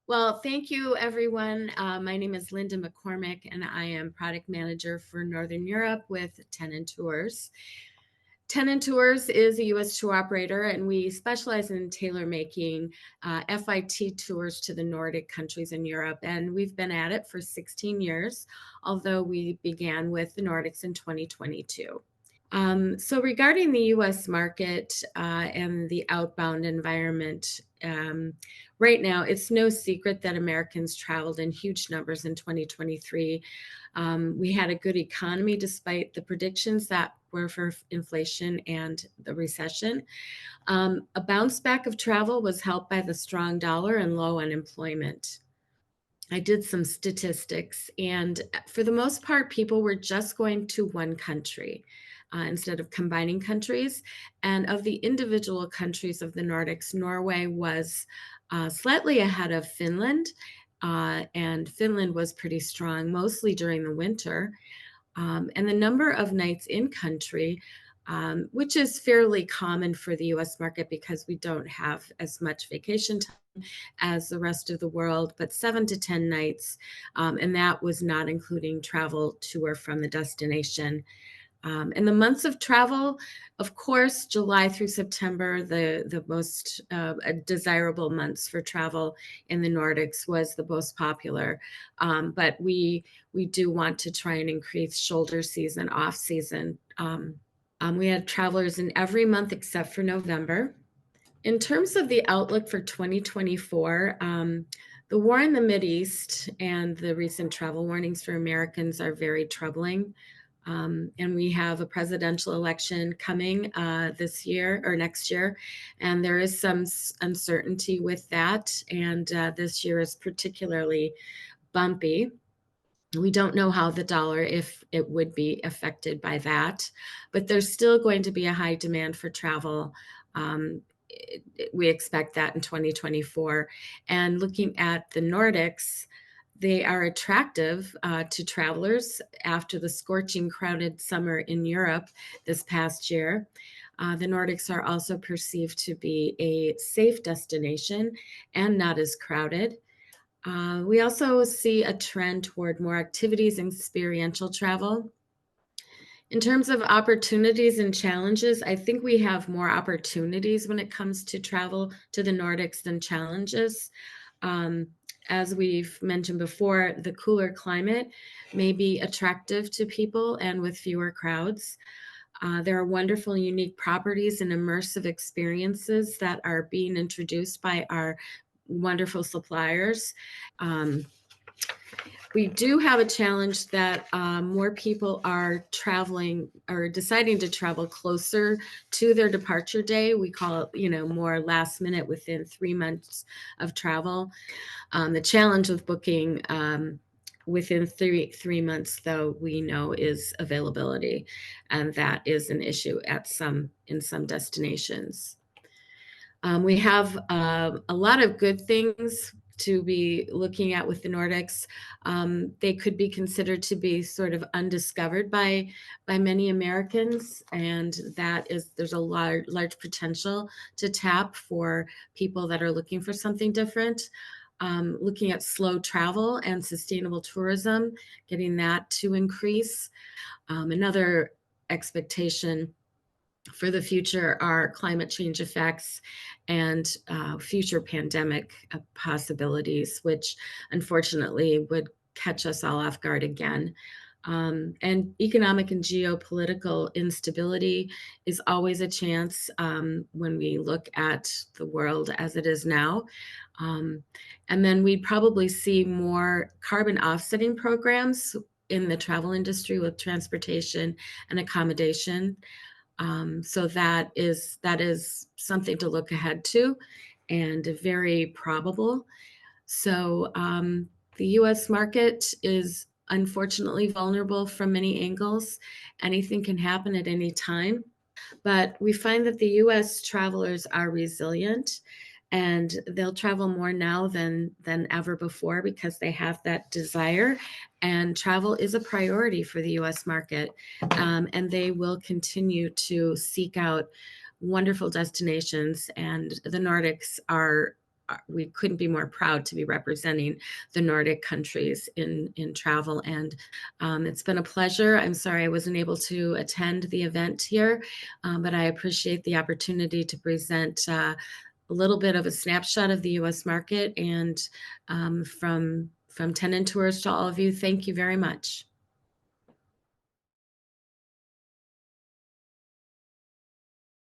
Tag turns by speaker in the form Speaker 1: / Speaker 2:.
Speaker 1: Well, thank you, everyone. My name is Linda McCormick, and I am product manager for Northern Europe with Tenon Tours. Tenon Tours is a U.S. tour operator, and we specialize in tailor making FIT tours to the Nordic countries in Europe. And we've been at it for 16 years, although we began with the Nordics in 2022. So regarding the U.S. market and the outbound environment, right now it's no secret that Americans traveled in huge numbers in 2023. We had a good economy despite the predictions that were for inflation and the recession. A bounce back of travel was helped by the strong dollar and low unemployment. I did some statistics, and for the most part, people were just going to one country instead of combining countries. And of the individual countries of the Nordics, Norway was slightly ahead of Finland, and Finland was pretty strong, mostly during the winter. And the number of nights in country, which is fairly common for the US market because we don't have as much vacation time as the rest of the world, but 7 to 10 nights. And that was not including travel to or from the destination. And the months of travel, of course, July through September, the most desirable months for travel in the Nordics was the most popular. But we do want to try and increase shoulder season, off season. We had travelers in every month except for November. In terms of the outlook for 2024, the war in the Mideast and the recent travel warnings for Americans are very troubling. And we have a presidential election coming this year or next year, and there is some uncertainty with that. And this year is particularly bumpy. We don't know how the dollar, if it would be affected by that, but there's still going to be a high demand for travel. We expect that in 2024. And looking at the Nordics, they are attractive to travelers after the scorching crowded summer in Europe this past year. The Nordics are also perceived to be a safe destination and not as crowded. We also see a trend toward more activities and experiential travel. In terms of opportunities and challenges, I think we have more opportunities when it comes to travel to the Nordics than challenges. As we've mentioned before, the cooler climate may be attractive to people and with fewer crowds. There are wonderful, unique properties and immersive experiences that are being introduced by our wonderful suppliers. We do have a challenge that more people are traveling or deciding to travel closer to their departure day. We call it, more last minute within 3 months of travel. The challenge with booking within three months, though, we know is availability, and that is an issue in some destinations. We have a lot of good things to be looking at with the Nordics. They could be considered to be sort of undiscovered by many Americans, and there's a large potential to tap for people that are looking for something different. Looking at slow travel and sustainable tourism, getting that to increase. Another expectation for the future are climate change effects and future pandemic possibilities, which unfortunately would catch us all off guard again. And economic and geopolitical instability is always a chance when we look at the world as it is now. And then we'd probably see more carbon offsetting programs in the travel industry with transportation and accommodation. So that is something to look ahead to and very probable. So the US market is unfortunately vulnerable from many angles. Anything can happen at any time. But we find that the US travelers are resilient and they'll travel more now than ever before because they have that desire, and travel is a priority for the US market, and they will continue to seek out wonderful destinations, and the Nordics are we couldn't be more proud to be representing the Nordic countries in travel. And it's been a pleasure. I'm sorry I wasn't able to attend the event here, but I appreciate the opportunity to present a little bit of a snapshot of the U.S. market. And from Tenant Tours to all of you, thank you very much.